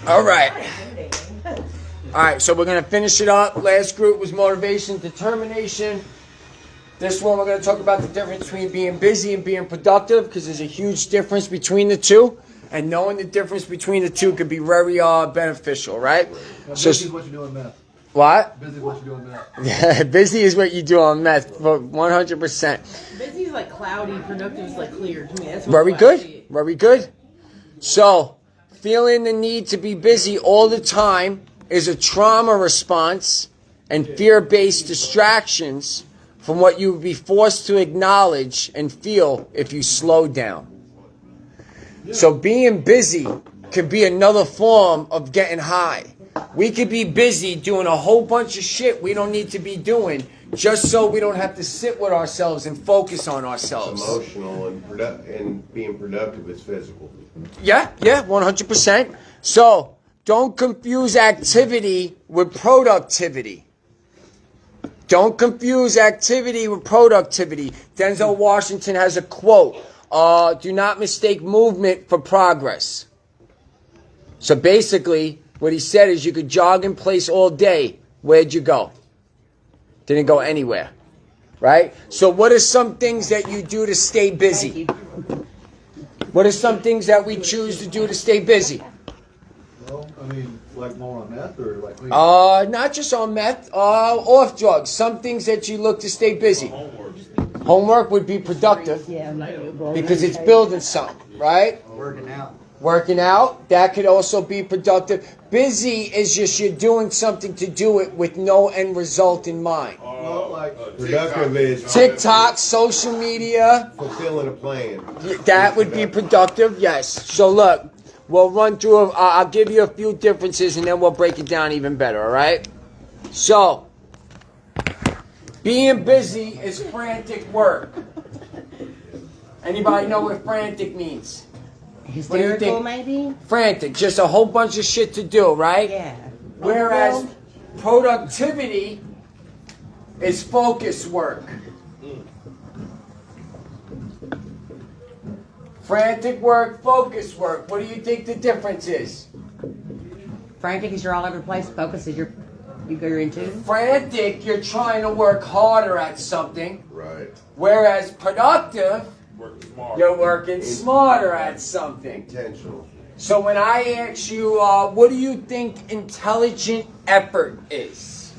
All right. All right, so we're going to finish it up. Last group was motivation, determination. This one we're going to talk about the difference between being busy and being productive, because there's a huge difference between the two. And knowing the difference between the two could be very beneficial, right? Busy is what you do on meth. What? Busy is what you do on meth. Yeah, busy is what you do on meth, 100%. Busy is like cloudy, productive is like clear to me. That's Very good, very good. So, feeling the need to be busy all the time is a trauma response and fear-based distractions from what you would be forced to acknowledge and feel if you slow down. So being busy could be another form of getting high. We could be busy doing a whole bunch of shit we don't need to be doing just so we don't have to sit with ourselves and focus on ourselves. Emotional and being productive is physical. Yeah, 100%. So don't confuse activity with productivity. Don't confuse activity with productivity. Denzel Washington has a quote. Do not mistake movement for progress. So basically, what he said is you could jog in place all day. Where'd you go? Didn't go anywhere. Right? So what are some things that you do to stay busy? What are some things that we choose to do to stay busy? Well, I mean, like more on meth or like... Not just on meth. Off drugs. Some things that you look to stay busy. Homework would be productive because it's building something, right? Working out, that could also be productive. Busy is just you're doing something to do it with no end result in mind. Productive is TikTok, social media. fulfilling a plan. That would be productive, yes. So look, we'll run through, I'll give you a few differences and then we'll break it down even better, all right? So, being busy is frantic work. Anybody know what frantic means? Hysterical, maybe? Frantic, just a whole bunch of shit to do, right? Yeah. Whereas productivity is focus work. Frantic work, focus work. What do you think the difference is? Frantic is you're all over the place. Focus is you're into. Frantic, you're trying to work harder at something. Right. Whereas productive, you're working smarter at something. Intentional. So when I ask you, what do you think intelligent effort is?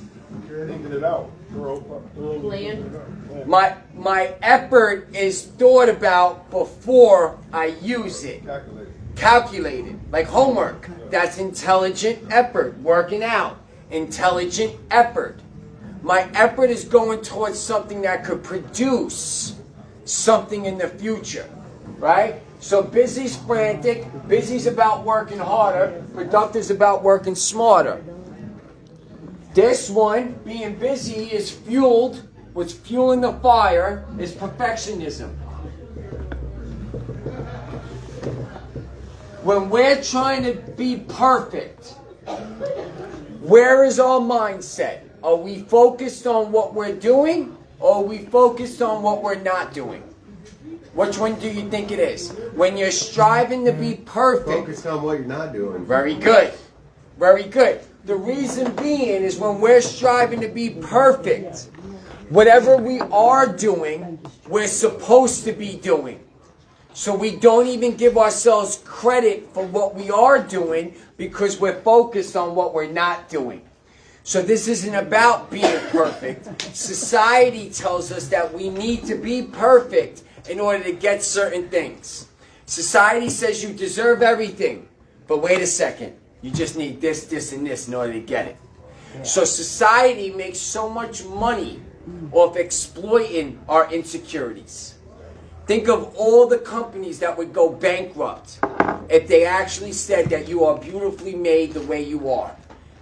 Thinking it out. Plan. My effort is thought about before I use it. Calculated. Like homework. That's intelligent effort. Working out. Intelligent effort. My effort is going towards something that could produce something in the future. Right? So busy's frantic. Busy's about working harder. Productive's about working smarter. This one, being busy, is fueled. What's fueling the fire is perfectionism. When we're trying to be perfect, where is our mindset? Are we focused on what we're doing, or are we focused on what we're not doing? Which one do you think it is? When you're striving to be perfect. Focus on what you're not doing. Very good. Very good. The reason being is when we're striving to be perfect, whatever we are doing, we're supposed to be doing. So we don't even give ourselves credit for what we are doing because we're focused on what we're not doing. So this isn't about being perfect. Society tells us that we need to be perfect in order to get certain things. Society says you deserve everything. But wait a second. You just need this, this, and this in order to get it. So society makes so much money off exploiting our insecurities. Think of all the companies that would go bankrupt if they actually said that you are beautifully made the way you are.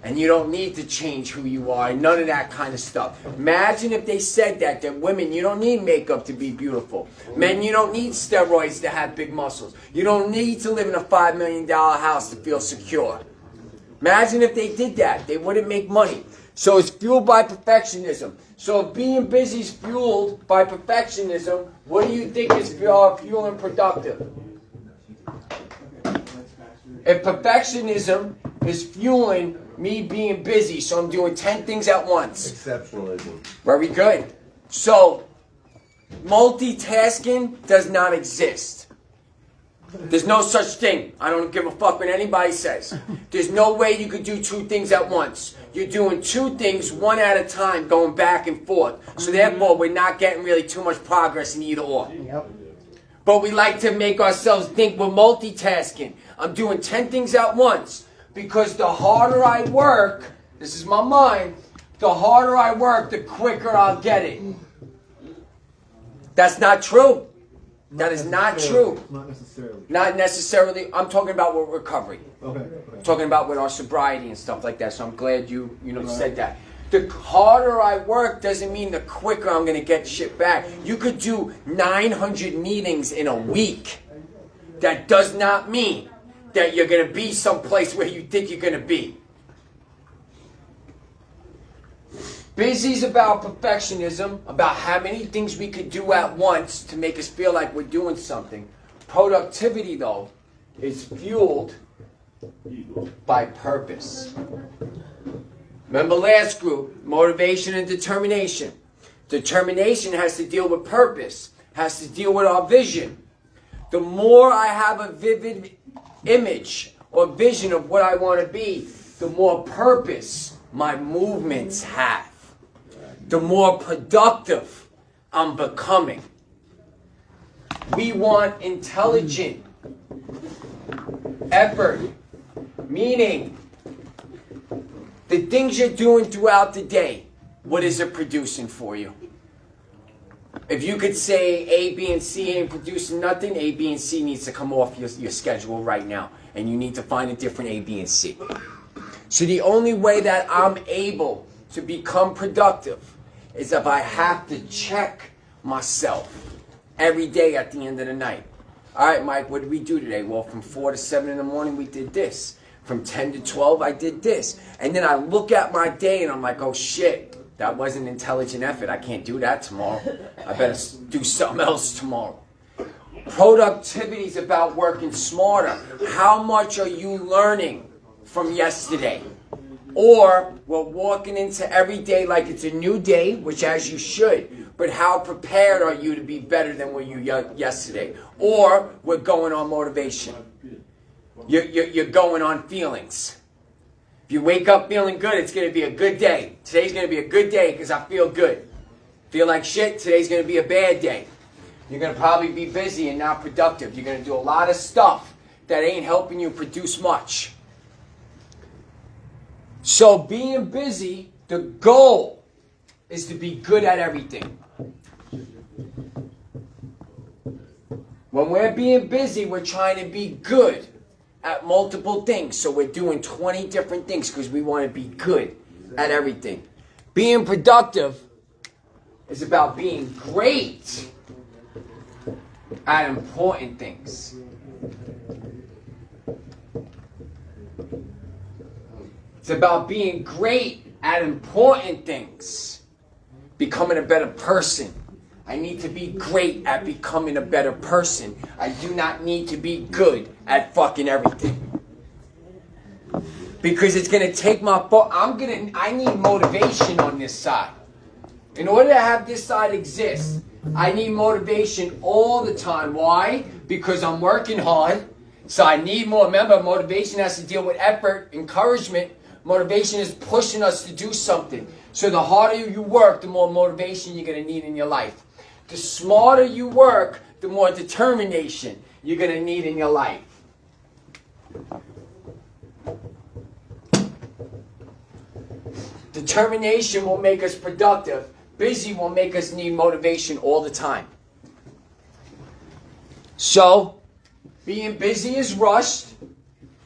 And you don't need to change who you are and none of that kind of stuff. Imagine if they said that women, you don't need makeup to be beautiful. Men, you don't need steroids to have big muscles. You don't need to live in a $5 million house to feel secure. Imagine if they did that. They wouldn't make money. So it's fueled by perfectionism. So if being busy is fueled by perfectionism, what do you think is fueling productive? If perfectionism is fueling me being busy. So I'm doing 10 things at once. Exceptionalism. Very good. So multitasking does not exist. There's no such thing. I don't give a fuck what anybody says. There's no way you could do two things at once. You're doing two things one at a time, going back and forth. So therefore, we're not getting really too much progress in either or. Yep. But we like to make ourselves think we're multitasking. I'm doing 10 things at once. Because the harder I work, this is my mind, the harder I work, the quicker I'll get it. That's not true. That is not true. Not necessarily. Not necessarily. I'm talking about with recovery. Okay. I'm talking about with our sobriety and stuff like that. So I'm glad you said that. The harder I work doesn't mean the quicker I'm going to get shit back. You could do 900 meetings in a week. That does not mean that you're going to be someplace where you think you're going to be. Busy's about perfectionism, about how many things we could do at once to make us feel like we're doing something. Productivity, though, is fueled by purpose. Remember last group, motivation and determination. Determination has to deal with purpose, has to deal with our vision. The more I have a vivid image or vision of what I want to be, the more purpose my movements have. The more productive I'm becoming. We want intelligent effort, meaning the things you're doing throughout the day, what is it producing for you? If you could say A, B, and C ain't producing nothing, A, B, and C needs to come off your schedule right now. And you need to find a different A, B, and C. So the only way that I'm able to become productive is if I have to check myself every day at the end of the night. All right, Mike, what did we do today? Well, from 4 to 7 in the morning, we did this. From 10 to 12, I did this. And then I look at my day and I'm like, oh shit, that wasn't intelligent effort. I can't do that tomorrow. I better do something else tomorrow. Productivity is about working smarter. How much are you learning from yesterday? Or we're walking into every day like it's a new day, which as you should, but how prepared are you to be better than were you yesterday? Or we're going on motivation. You're going on feelings. If you wake up feeling good, it's going to be a good day. Today's going to be a good day because I feel good. Feel like shit, today's going to be a bad day. You're going to probably be busy and not productive. You're going to do a lot of stuff that ain't helping you produce much. So being busy, the goal is to be good at everything. When we're being busy, we're trying to be good at multiple things. So we're doing 20 different things because we want to be good at everything. Being productive is about being great at important things. It's about being great at important things. Becoming a better person. I need to be great at becoming a better person. I do not need to be good at fucking everything. Because it's going to take my... I need motivation on this side. In order to have this side exist, I need motivation all the time. Why? Because I'm working hard. So I need more. Remember, motivation has to deal with effort, encouragement. Motivation is pushing us to do something. So the harder you work, the more motivation you're going to need in your life. The smarter you work, the more determination you're going to need in your life. Determination will make us productive. Busy will make us need motivation all the time. So, being busy is rushed.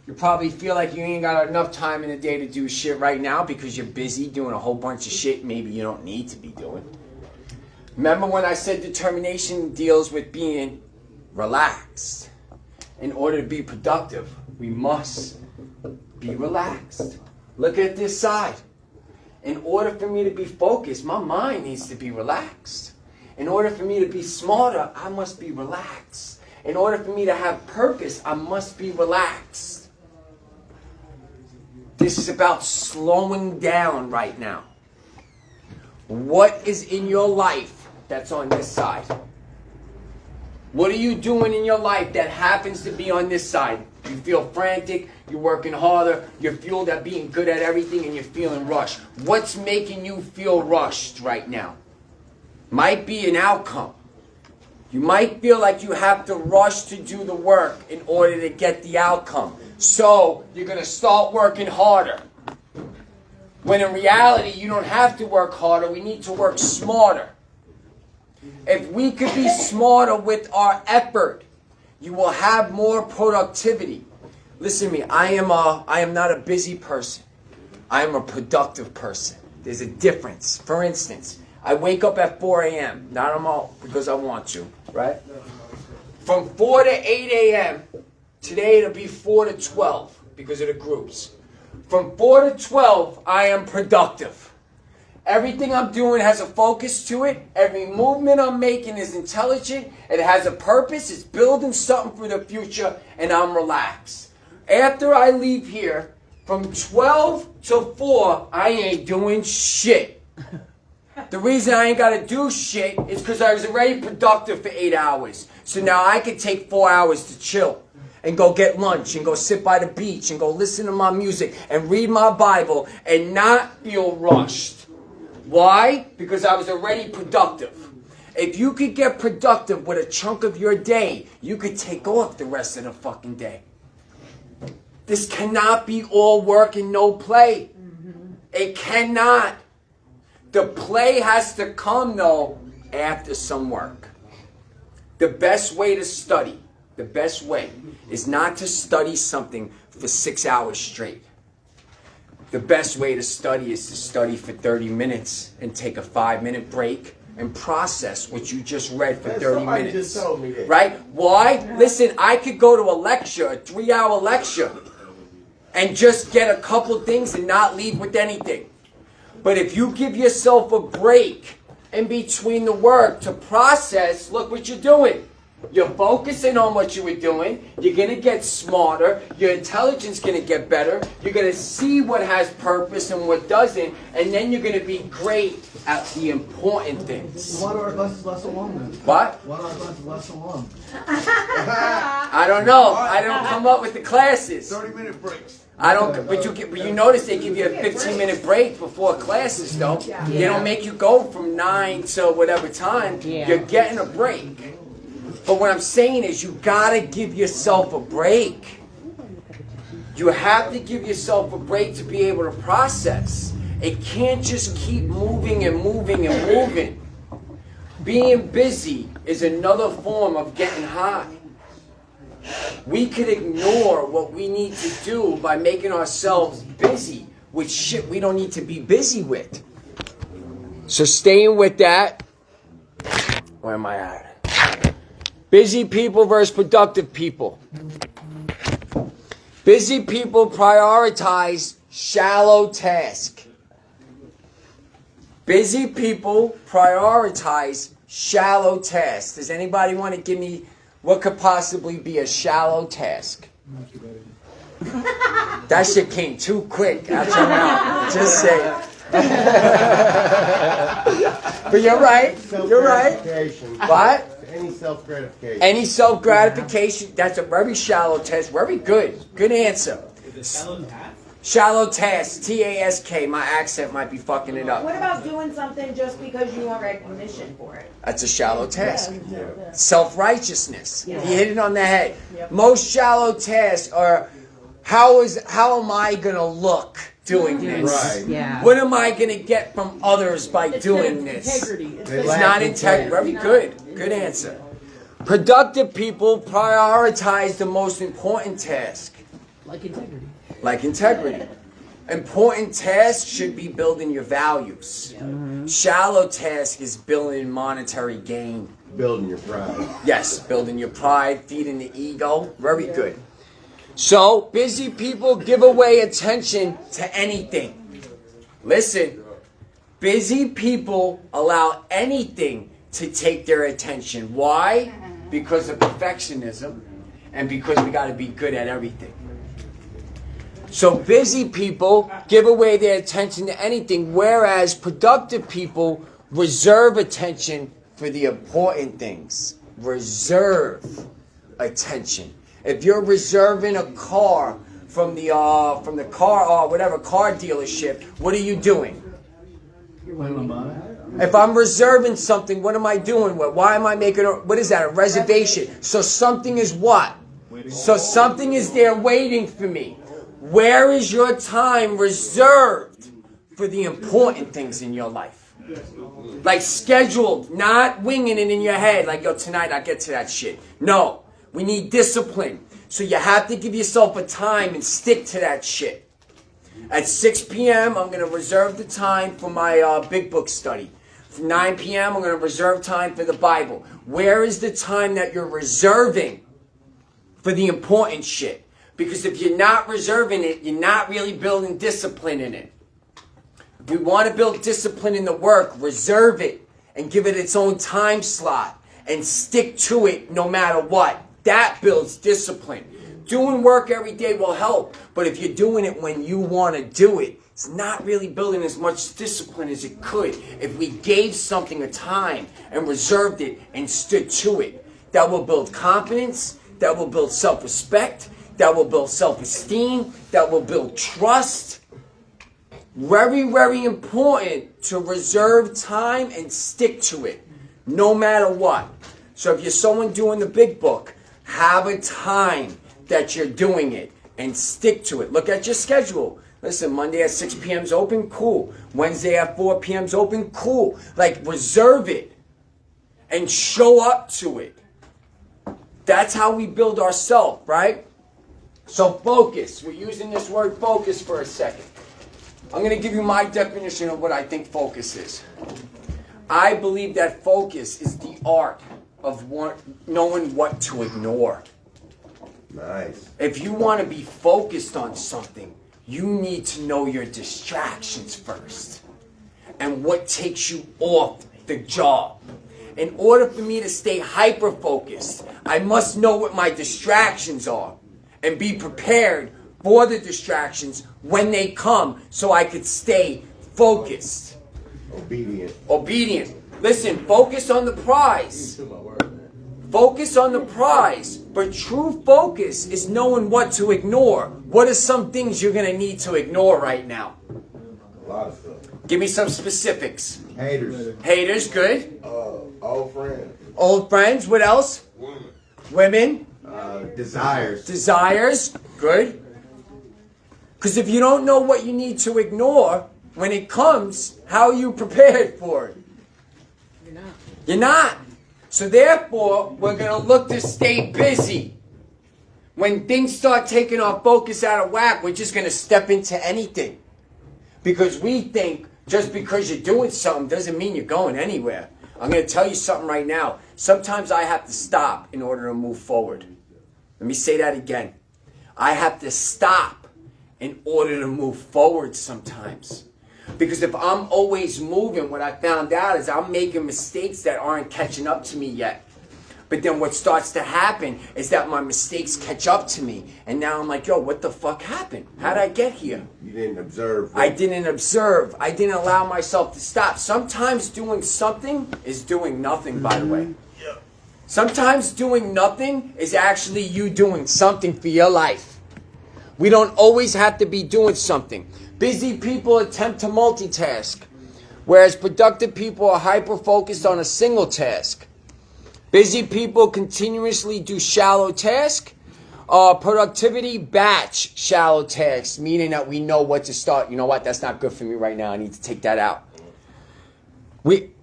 You probably feel like you ain't got enough time in the day to do shit right now because you're busy doing a whole bunch of shit maybe you don't need to be doing. Remember when I said determination deals with being relaxed? In order to be productive, we must be relaxed. Look at this side. In order for me to be focused, my mind needs to be relaxed. In order for me to be smarter, I must be relaxed. In order for me to have purpose, I must be relaxed. This is about slowing down right now. What is in your life that's on this side? What are you doing in your life that happens to be on this side? You feel frantic, you're working harder, you're fueled at being good at everything, and you're feeling rushed. What's making you feel rushed right now? Might be an outcome. You might feel like you have to rush to do the work in order to get the outcome. So you're going to start working harder. When in reality, you don't have to work harder. We need to work smarter. If we could be smarter with our effort, you will have more productivity. Listen to me. I am not a busy person. I am a productive person. There's a difference. For instance, I wake up at 4 a.m. Not all because I want to, right? From 4 to 8 a.m., today it'll be 4 to 12 because of the groups. From 4 to 12, I am productive. Everything I'm doing has a focus to it. Every movement I'm making is intelligent. It has a purpose. It's building something for the future, and I'm relaxed. After I leave here, from 12 to 4, I ain't doing shit. The reason I ain't got to do shit is because I was already productive for 8 hours. So now I can take 4 hours to chill and go get lunch and go sit by the beach and go listen to my music and read my Bible and not feel rushed. Why? Because I was already productive. If you could get productive with a chunk of your day, you could take off the rest of the fucking day. This cannot be all work and no play. It cannot. The play has to come, though, after some work. The best way to study, the best way, is not to study something for 6 hours straight. The best way to study is to study for 30 minutes and take a 5-minute break and process what you just read for 30 minutes. Just told me that. Right? Why? Listen, I could go to a lecture, a 3-hour lecture, and just get a couple things and not leave with anything. But if you give yourself a break in between the work to process, look what you're doing. You're focusing on what you were doing. You're going to get smarter. Your intelligence is going to get better. You're going to see what has purpose and what doesn't. And then you're going to be great at the important things. Why do our classes last so long then? What? Why do our classes last so long? I don't know. I don't come up with the classes. 30-minute breaks. I don't. But you notice they give you a 15-minute break before classes, though. They don't make you go from 9 to whatever time. Yeah. You're getting a break. But what I'm saying is you gotta give yourself a break. You have to give yourself a break to be able to process. It can't just keep moving and moving and moving. Being busy is another form of getting high. We could ignore what we need to do by making ourselves busy with shit we don't need to be busy with. So staying with that, where am I at? Busy people versus productive people. Busy people prioritize shallow tasks. Busy people prioritize shallow tasks. Does anybody want to give me what could possibly be a shallow task? That shit came too quick out your mouth. Just say it. But you're right. You're right. What? Any self-gratification. Any self-gratification. That's a very shallow task. Very good. Good answer. Is it shallow task? Shallow task. T-A-S-K. My accent might be fucking it up. What about doing something just because you want recognition for it? That's a shallow task. Self-righteousness. You hit it on the head. Most shallow tasks are, how am I going to look doing this? Right. Yeah. What am I going to get from others by doing this? Integrity. It's not integrity. Very good. Good answer. Productive people prioritize the most important task. Like integrity. Like integrity. Important tasks should be building your values. Shallow task is building monetary gain. Building your pride. Yes, building your pride, feeding the ego. Very good. So, busy people give away attention to anything. Listen, busy people allow anything to take their attention. Why? Because of perfectionism and because we got to be good at everything. So busy people give away their attention to anything, whereas productive people reserve attention for the important things. Reserve attention. If you're reserving a car from the car car dealership, what are you doing? If I'm reserving something, what am I doing? Why am I making what is that? A reservation. So something is what? So something is there waiting for me. Where is your time reserved for the important things in your life? Like scheduled, not winging it in your head. Like, yo, tonight I'll get to that shit. No, we need discipline. So you have to give yourself a time and stick to that shit. At 6 p.m., I'm going to reserve the time for my big book study. From 9 p.m., I'm going to reserve time for the Bible. Where is the time that you're reserving for the important shit? Because if you're not reserving it, you're not really building discipline in it. If you want to build discipline in the work, reserve it and give it its own time slot and stick to it no matter what. That builds discipline. Doing work every day will help, but if you're doing it when you want to do it, it's not really building as much discipline as it could. If we gave something a time and reserved it and stood to it, that will build confidence, that will build self-respect, that will build self-esteem, that will build trust. Very, very important to reserve time and stick to it, no matter what. So if you're someone doing the big book, have a time that you're doing it and stick to it. Look at your schedule. Listen, Monday at 6 p.m. is open, cool. Wednesday at 4 p.m. is open, cool. Like, reserve it and show up to it. That's how we build ourselves, right? So focus. We're using this word focus for a second. I'm going to give you my definition of what I think focus is. I believe that focus is the art of knowing what to ignore. Nice. If you want to be focused on something, you need to know your distractions first and what takes you off the job. In order for me to stay hyper-focused, I must know what my distractions are and be prepared for the distractions when they come so I could stay focused. Obedient. Listen, focus on the prize. Focus on the prize. But true focus is knowing what to ignore. What are some things you're going to need to ignore right now? A lot of stuff. Give me some specifics. Haters. Haters, good. Old friends. Old friends, what else? Women. Desires. Good. Because if you don't know what you need to ignore, when it comes, how are you prepared for it? You're not. So therefore, we're going to look to stay busy. When things start taking our focus out of whack, we're just going to step into anything. Because we think just because you're doing something doesn't mean you're going anywhere. I'm going to tell you something right now. Sometimes I have to stop in order to move forward. Let me say that again. I have to stop in order to move forward sometimes. Because if I'm always moving, what I found out is I'm making mistakes that aren't catching up to me yet. But then what starts to happen is that my mistakes catch up to me. And now I'm like, yo, what the fuck happened? How'd I get here? You didn't observe. I didn't observe. I didn't allow myself to stop. Sometimes doing something is doing nothing, by the way. Sometimes doing nothing is actually you doing something for your life. We don't always have to be doing something. Busy people attempt to multitask, whereas productive people are hyper-focused on a single task. Busy people continuously do shallow tasks. Productivity batch shallow tasks, meaning that we know what to start. You know what? That's not good for me right now. I need to take that out.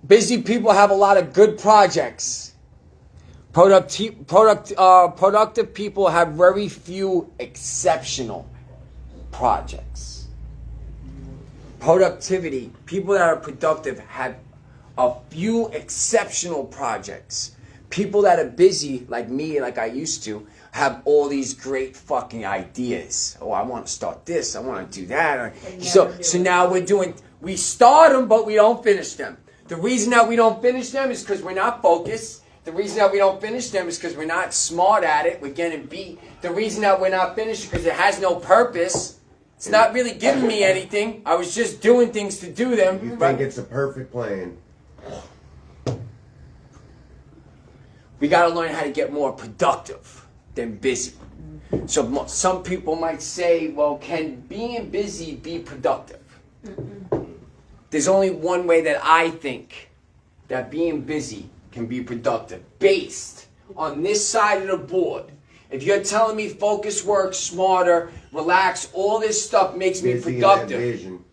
Busy people have a lot of good projects. Productive people have very few exceptional projects. Productivity, people that are productive have a few exceptional projects. People that are busy, like me, like I used to, have all these great fucking ideas. Oh, I want to start this. I want to do that. So now we start them, but we don't finish them. The reason that we don't finish them is because we're not focused. The reason that we don't finish them is because we're not smart at it. We're getting beat. The reason that we're not finished is because it has no purpose. It's not really giving me anything. I was just doing things to do them. You think it's a perfect plan. We got to learn how to get more productive than busy. So some people might say, well, can being busy be productive? There's only one way that I think that being busy can be productive, based on this side of the board. If you're telling me focus, work, smarter, relax, all this stuff makes me Busy in that productive. vision.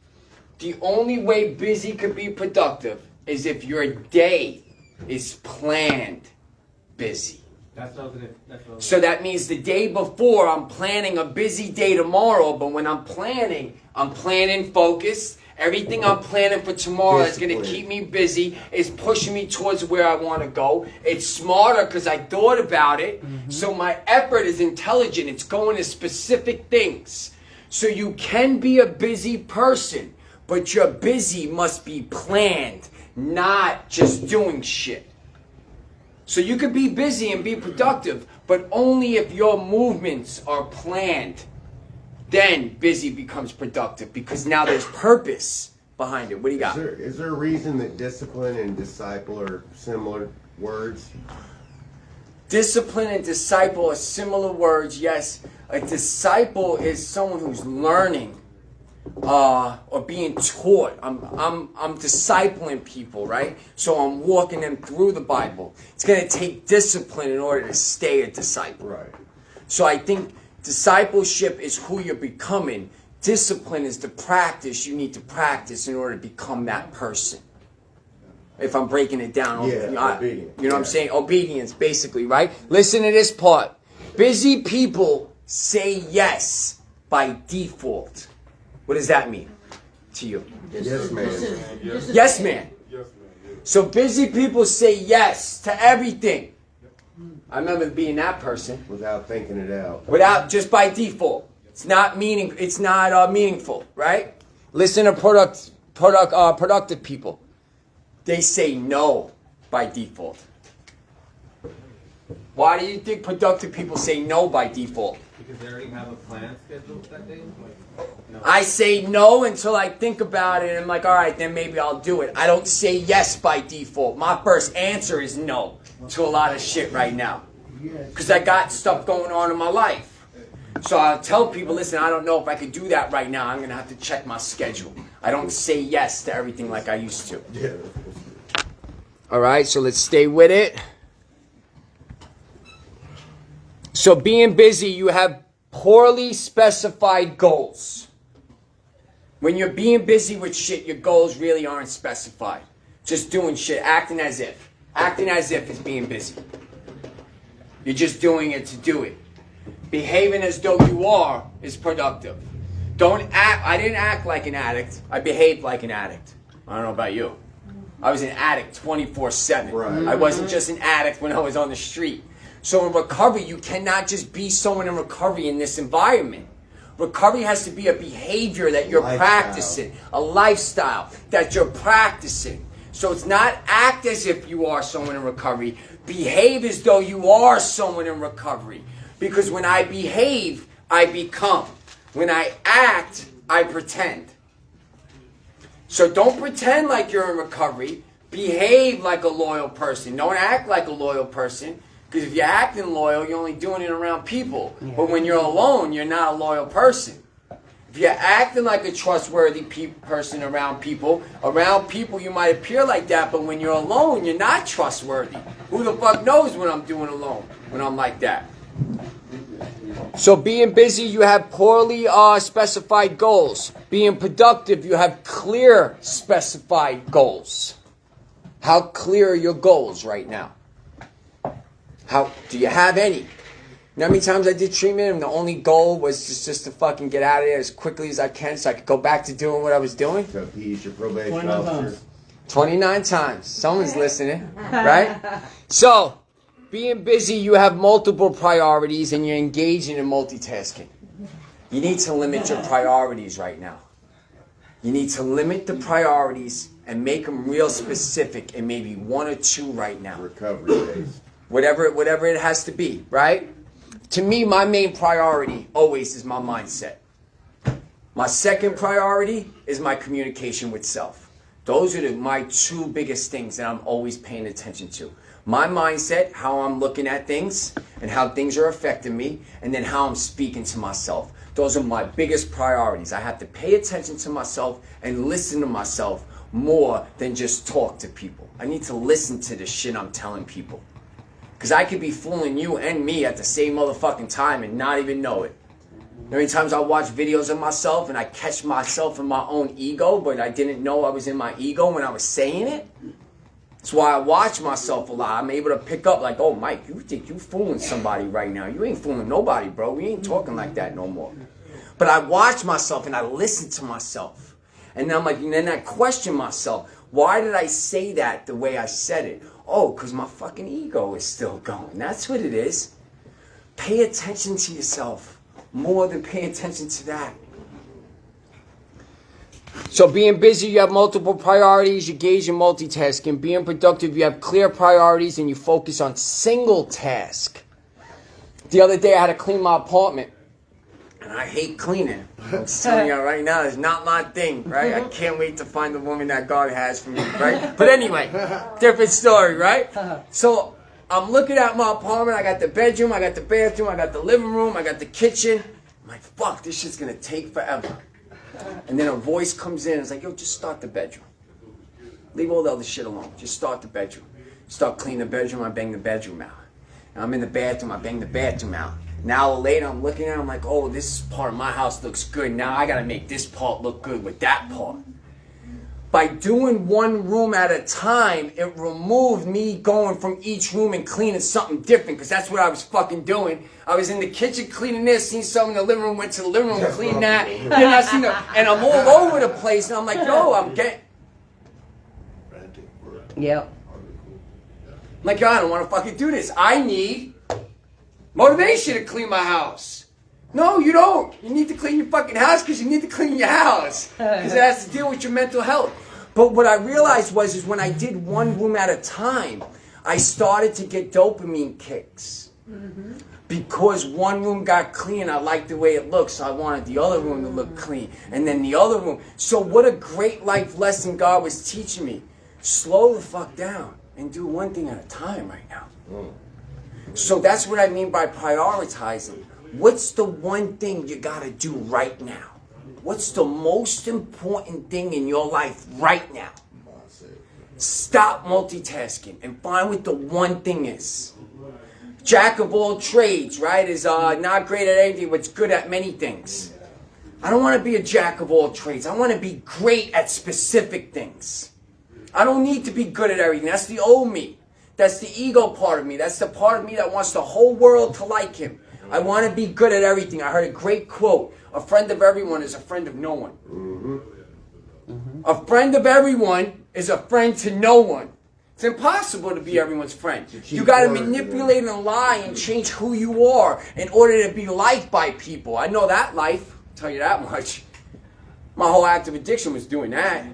The only way busy could be productive is if your day is planned busy. So that means the day before I'm planning a busy day tomorrow, but when I'm planning focused. Everything I'm planning for tomorrow that's going to keep me busy is pushing me towards where I want to go. It's smarter because I thought about it. So my effort is intelligent. It's going to specific things. So you can be a busy person, but your busy must be planned, not just doing shit. So you could be busy and be productive, but only if your movements are planned. Then busy becomes productive because now there's purpose behind it. What do you got? Is there a reason that discipline and disciple are similar words? Discipline and disciple are similar words, yes. A disciple is someone who's learning or being taught. I'm discipling people, right? So I'm walking them through the Bible. It's going to take discipline in order to stay a disciple. Right. So I think discipleship is who you're becoming. Discipline is the practice you need to practice in order to become that person. If I'm breaking it down. Obedience. You know what I'm saying? Obedience, basically, right? Listen to this part. Busy people say yes by default. What does that mean to you? Yes, man. Yes, man. So busy people say yes to everything. I remember being that person. Without thinking it out. Just by default. It's not meaningful, right? Listen to productive people. They say no by default. Why do you think productive people say no by default? Because they already have a plan scheduled that day? No. I say no until I think about it and I'm like, all right, then maybe I'll do it. I don't say yes by default. My first answer is no to a lot of shit right now. Because I got stuff going on in my life. So I'll tell people, listen, I don't know if I could do that right now. I'm going to have to check my schedule. I don't say yes to everything like I used to. Yeah. All right, so let's stay with it. So being busy, you have poorly specified goals. When you're being busy with shit, your goals really aren't specified. Just doing shit, acting as if. Acting as if is being busy. You're just doing it to do it. Behaving as though you are is productive. I didn't act like an addict. I behaved like an addict. I don't know about you. I was an addict 24/7. Right. I wasn't just an addict when I was on the street. So in recovery, you cannot just be someone in recovery in this environment. Recovery has to be a behavior that you're practicing, a lifestyle that you're practicing. So it's not act as if you are someone in recovery. Behave as though you are someone in recovery. Because when I behave, I become. When I act, I pretend. So don't pretend like you're in recovery. Behave like a loyal person. Don't act like a loyal person. Because if you're acting loyal, you're only doing it around people. Yeah. But when you're alone, you're not a loyal person. If you're acting like a trustworthy person around people you might appear like that, but when you're alone, you're not trustworthy. Who the fuck knows what I'm doing alone when I'm like that? So being busy, you have poorly specified goals. Being productive, you have clear specified goals. How clear are your goals right now? How do you have any? You know how many times I did treatment and the only goal was just to fucking get out of there as quickly as I can so I could go back to doing what I was doing? So he's your probation officer. 29 times. Someone's listening, right? So, being busy, you have multiple priorities and you're engaging in multitasking. You need to limit your priorities right now. You need to limit the priorities and make them real specific and maybe one or two right now. Recovery days. Whatever it has to be, right? To me, my main priority always is my mindset. My second priority is my communication with self. Those are my two biggest things that I'm always paying attention to. My mindset, how I'm looking at things, and how things are affecting me, and then how I'm speaking to myself. Those are my biggest priorities. I have to pay attention to myself and listen to myself more than just talk to people. I need to listen to the shit I'm telling people. Because I could be fooling you and me at the same motherfucking time and not even know it. There are many times I watch videos of myself and I catch myself in my own ego, but I didn't know I was in my ego when I was saying it. That's why I watch myself a lot. I'm able to pick up like, oh, Mike, you think you fooling somebody right now. You ain't fooling nobody, bro. We ain't talking like that no more. But I watch myself and I listen to myself. And then I'm like, and then I question myself. Why did I say that the way I said it? Oh, because my fucking ego is still going. That's what it is. Pay attention to yourself more than pay attention to that. So being busy, you have multiple priorities, you gauge and multitasking. Being productive, you have clear priorities and you focus on single task. The other day I had to clean my apartment. And I hate cleaning. I'm telling you right now, it's not my thing, right? I can't wait to find the woman that God has for me, right? But anyway, different story, right? So I'm looking at my apartment. I got the bedroom, I got the bathroom, I got the living room, I got the kitchen. I'm like, fuck, this shit's going to take forever. And then a voice comes in and it's like, yo, just start the bedroom. Leave all the other shit alone. Just start the bedroom. Start cleaning the bedroom, I bang the bedroom out. And I'm in the bathroom, I bang the bathroom out. An hour later, I'm looking at it, I'm like, oh, this part of my house looks good. Now I got to make this part look good with that part. By doing one room at a time, it removed me going from each room and cleaning something different, because that's what I was fucking doing. I was in the kitchen cleaning this, seen something in the living room, went to the living room, cleaned that. Then I seen and I'm all over the place, and I'm like, yo, I'm getting... Yep. I'm like, yo, I don't want to fucking do this. I need motivation to clean my house. No, you don't. You need to clean your fucking house because you need to clean your house. Because it has to deal with your mental health. But what I realized is when I did one room at a time, I started to get dopamine kicks. Mm-hmm. Because one room got clean, I liked the way it looked, so I wanted the other room to look clean. And then the other room. So what a great life lesson God was teaching me. Slow the fuck down and do one thing at a time right now. So that's what I mean by prioritizing. What's the one thing you gotta do right now? What's the most important thing in your life right now? Stop multitasking and find what the one thing is. Jack of all trades, right, is not great at anything, but good at many things. I don't want to be a jack of all trades. I want to be great at specific things. I don't need to be good at everything. That's the old me. That's the ego part of me. That's the part of me that wants the whole world to like him. I want to be good at everything. I heard a great quote. A friend of everyone is a friend of no one. Mm-hmm. Mm-hmm. A friend of everyone is a friend to no one. It's impossible to be everyone's friend. You got to manipulate and lie and change who you are in order to be liked by people. I know that life. I'll tell you that much. My whole active addiction was doing that.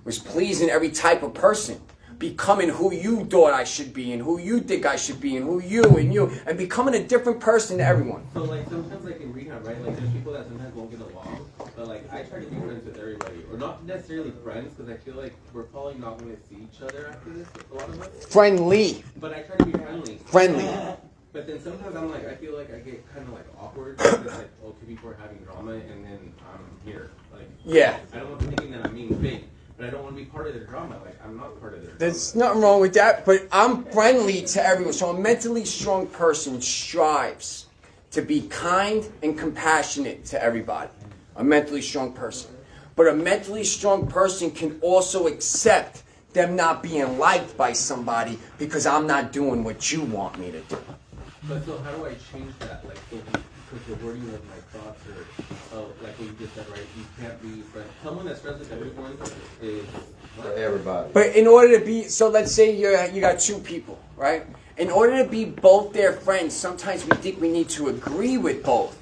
Was pleasing every type of person. Becoming who you thought I should be and who you think I should be and who you and becoming a different person to everyone. So like sometimes like in rehab, right, like there's people that sometimes won't get along, but like I try to be friends with everybody, or not necessarily friends, because I feel like we're probably not going to see each other after this, a lot of us. Friendly. But I try to be friendly. Friendly. But then sometimes I'm like, I feel like I get kind of like awkward, because it's like, oh, two people are having drama and then I'm here. Like, Yeah. I don't want them thinking that I'm being fake. But I don't want to be part of their drama. Like, I'm not part of their drama. There's nothing wrong with that, but I'm friendly to everyone. So a mentally strong person strives to be kind and compassionate to everybody. A mentally strong person. But a mentally strong person can also accept them not being liked by somebody because I'm not doing what you want me to do. But so how do I change that? Like, so because the wording of my thoughts are, like what you just said, right? You can't be friends. Someone that's friends with everyone is For everybody. But in order to be, so let's say you got two people, right? In order to be both their friends, sometimes we think we need to agree with both.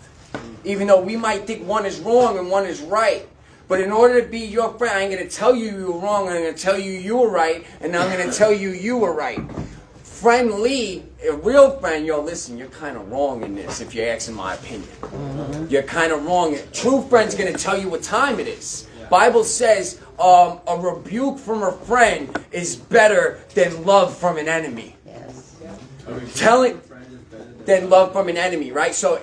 Even though we might think one is wrong and one is right. But in order to be your friend, I'm going to tell you you were wrong, and I'm going to tell you you were right, and I'm going to tell you you were right. friendly, a real friend, yo, listen, you're kind of wrong in this if you're asking my opinion. You're kind of wrong. True friend's going to tell you what time it is. Bible says a rebuke from a friend is better than love from an enemy. Yes. Telling than love from an enemy, right? So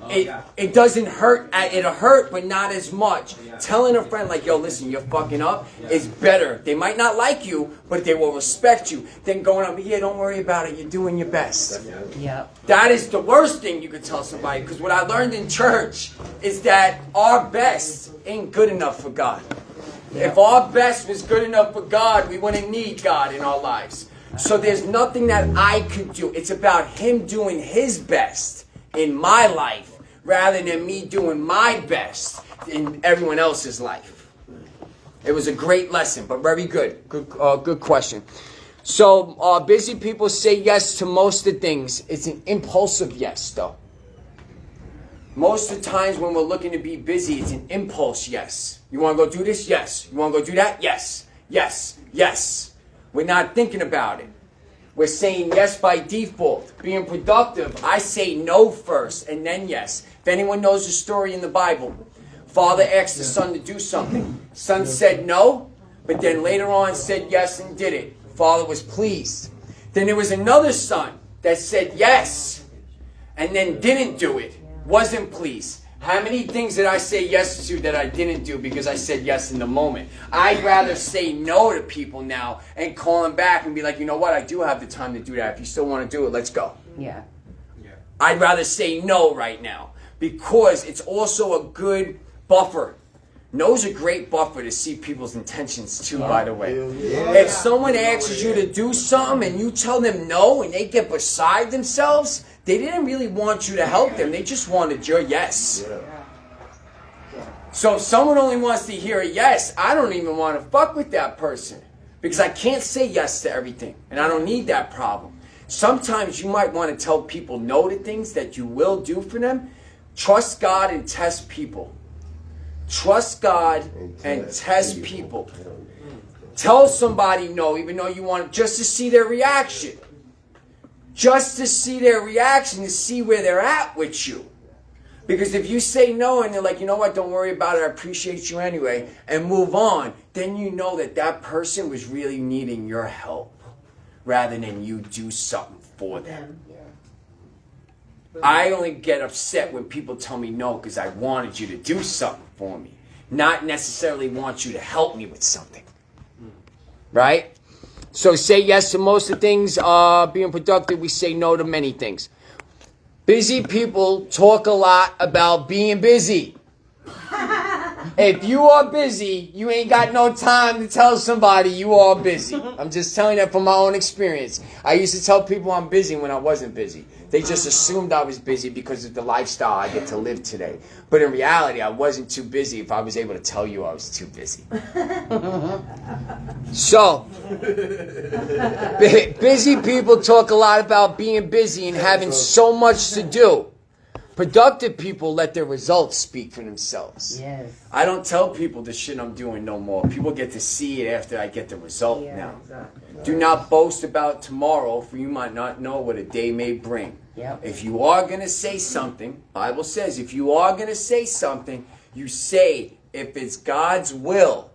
it doesn't hurt. It'll hurt, but not as much. Telling a friend like, yo, listen, you're fucking up is better. They might not like you, but they will respect you. Than going up, yeah, don't worry about it. You're doing your best. Yep. That is the worst thing you could tell somebody. Because what I learned in church is that our best ain't good enough for God. If our best was good enough for God, we wouldn't need God in our lives. So there's nothing that I could do. It's about Him doing His best in my life rather than me doing my best in everyone else's life. It was a great lesson, but very good. Good question. So busy people say yes to most of the things. It's an impulsive yes, though. Most of the times when we're looking to be busy, it's an impulse yes. You want to go do this? Yes. You want to go do that? Yes. Yes. Yes. We're not thinking about it. We're saying yes by default. Being productive, I say no first and then yes. If anyone knows the story in the Bible, Father asked the son to do something. Son said no, but then later on said yes and did it. Father was pleased. Then there was another son that said yes and then didn't do it. Wasn't pleased. How many things did I say yes to that I didn't do because I said yes in the moment? I'd rather say no to people now and call them back and be like, you know what, I do have the time to do that. If you still want to do it, let's go. Yeah. I'd rather say no right now because it's also a good buffer. No's a great buffer to see people's intentions too, by the way. If someone asks you to do something and you tell them no and they get beside themselves, they didn't really want you to help them. They just wanted your yes. So if someone only wants to hear a yes, I don't even want to fuck with that person because I can't say yes to everything and I don't need that problem. Sometimes you might want to tell people no to things that you will do for them. Trust God and test people. Trust God and test people. Tell somebody no, even though you want just to see their reaction. Just to see their reaction, to see where they're at with you. Because if you say no and they're like, you know what, don't worry about it, I appreciate you anyway, and move on, then you know that that person was really needing your help rather than you do something for them. I only get upset when people tell me no because I wanted you to do something for me. Not necessarily want you to help me with something. Right? So say yes to most of the things. Being productive, we say no to many things. Busy people talk a lot about being busy. If you are busy, you ain't got no time to tell somebody you are busy. I'm just telling that from my own experience. I used to tell people I'm busy when I wasn't busy. They just assumed I was busy because of the lifestyle I get to live today. But in reality, I wasn't too busy if I was able to tell you I was too busy. So, busy people talk a lot about being busy and having so much to do. Productive people let their results speak for themselves. Yes. I don't tell people the shit I'm doing no more. People get to see it after I get the result now. Exactly. Do not boast about tomorrow, for you might not know what a day may bring. Yep. If you are going to say something, Bible says, if you are going to say something, you say, if it's God's will,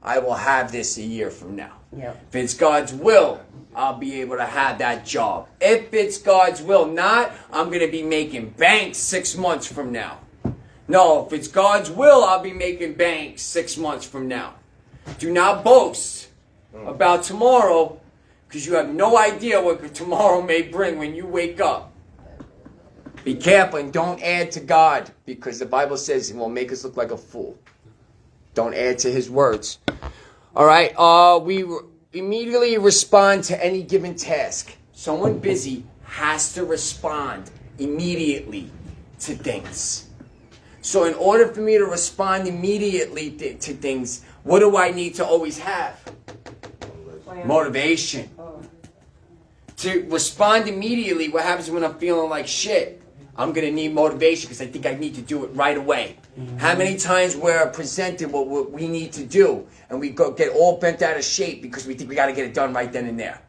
I will have this a year from now. Yep. If it's God's will, I'll be able to have that job. If it's God's will not, I'm going to be making bank 6 months from now. No, if it's God's will, I'll be making bank 6 months from now. Do not boast about tomorrow because you have no idea what tomorrow may bring when you wake up. Be careful and don't add to God because the Bible says He will make us look like a fool. Don't add to His words. All right, we immediately respond to any given task. Someone busy has to respond immediately to things. So in order for me to respond immediately to things, what do I need to always have? Motivation. To respond immediately, what happens when I'm feeling like shit? I'm going to need motivation because I think I need to do it right away. How many times we're presented what we need to do and we get all bent out of shape because we think we got to get it done right then and there.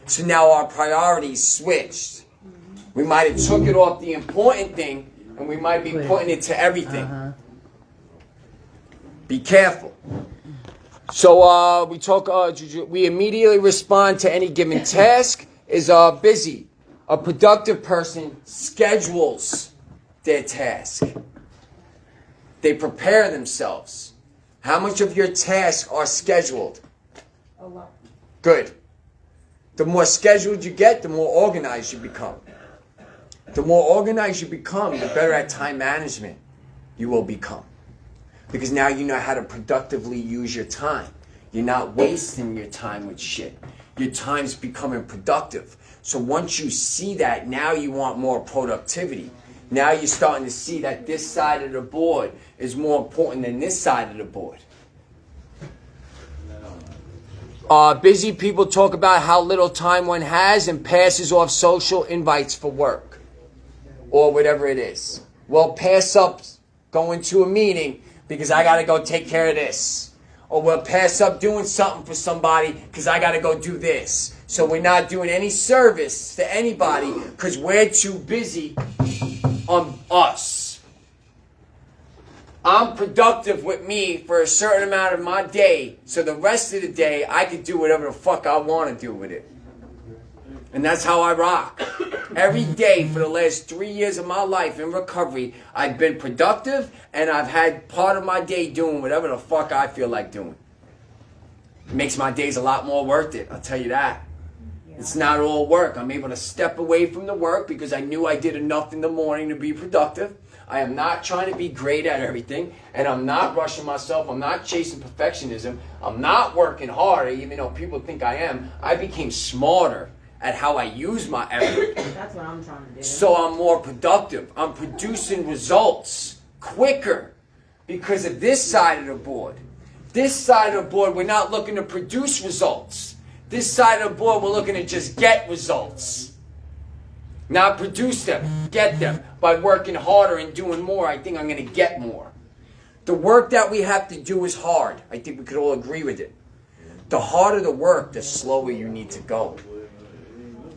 So now our priorities switched. We might have took it off the important thing, and we might be putting it to everything. Be careful. So we talk. We immediately respond to any given task. Is busy. A productive person schedules their task. They prepare themselves. How much of your tasks are scheduled? A lot. Good. The more scheduled you get, the more organized you become. The more organized you become, the better at time management you will become. Because now you know how to productively use your time. You're not wasting your time with shit. Your time's becoming productive. So once you see that, now you want more productivity. Now you're starting to see that this side of the board is more important than this side of the board. Busy people talk about how little time one has and passes off social invites for work or whatever it is. Well, pass up going to a meeting because I got to go take care of this. Or we'll pass up doing something for somebody because I got to go do this. So we're not doing any service to anybody because we're too busy on us. I'm productive with me for a certain amount of my day, so the rest of the day I can do whatever the fuck I want to do with it. And that's how I rock. Every day for the last 3 years of my life in recovery, I've been productive and I've had part of my day doing whatever the fuck I feel like doing. It makes my days a lot more worth it, I'll tell you that. It's not all work. I'm able to step away from the work because I knew I did enough in the morning to be productive. I am not trying to be great at everything, and I'm not rushing myself. I'm not chasing perfectionism. I'm not working harder, even though people think I am. I became smarter at how I use my effort. That's what I'm trying to do. So I'm more productive. I'm producing results quicker because of this side of the board. This side of the board, we're not looking to produce results. This side of the board, we're looking to just get results. Not produce them, get them. By working harder and doing more, I think I'm going to get more. The work that we have to do is hard. I think we could all agree with it. The harder the work, the slower you need to go.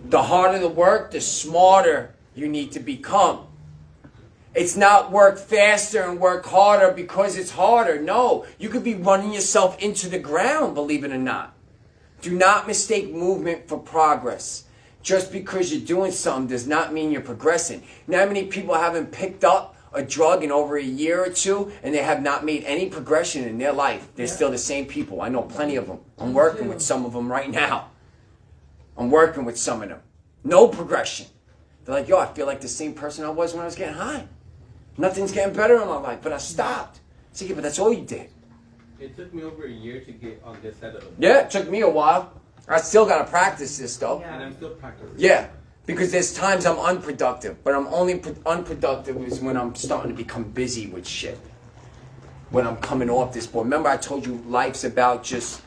The harder the work, the smarter you need to become. It's not work faster and work harder because it's harder. No, you could be running yourself into the ground, believe it or not. Do not mistake movement for progress. Just because you're doing something does not mean you're progressing. You know how many people haven't picked up a drug in over a year or two and they have not made any progression in their life? They're still the same people. I know plenty of them. I'm working with some of them right now. I'm working with some of them. No progression. They're like, yo, I feel like the same person I was when I was getting high. Nothing's getting better in my life, but I stopped. So, yeah, but that's all you did. It took me over a year to get on this side of the Yeah, it took me a while. I still got to practice this, though. and I'm still practicing. Yeah, because there's times I'm unproductive, but I'm only unproductive is when I'm starting to become busy with shit. When I'm coming off this board. Remember I told you life's about just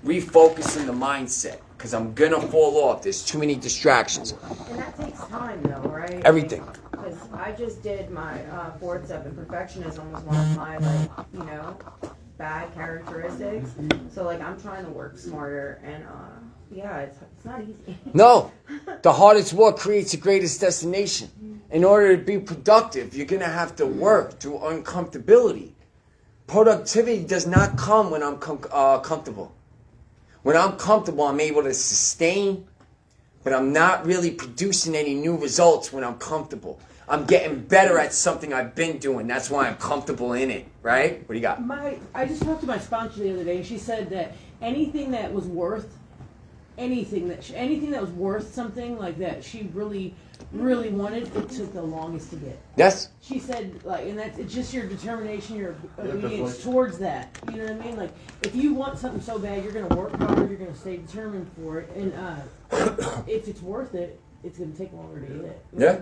refocusing the mindset because I'm going to fall off. There's too many distractions. And that takes time, though, right? Everything. Because I just did my fourth step, and perfectionism was one of my, like, you know, bad characteristics. So, like, I'm trying to work smarter, and yeah, it's not easy. No, the hardest work creates the greatest destination. In order to be productive, you're going to have to work through uncomfortability. Productivity does not come when I'm comfortable. When I'm comfortable, I'm able to sustain, but I'm not really producing any new results when I'm comfortable. I'm getting better at something I've been doing. That's why I'm comfortable in it, right? What do you got? I just talked to my sponsor the other day, and she said that anything that was worth something like that she really wanted, it took the longest to get. Yes. She said, like, and that's it's just your determination, your obedience towards that. You know what I mean? Like, if you want something so bad, you're gonna work hard, you're gonna stay determined for it, and if it's worth it, it's gonna take longer to get it. Yeah.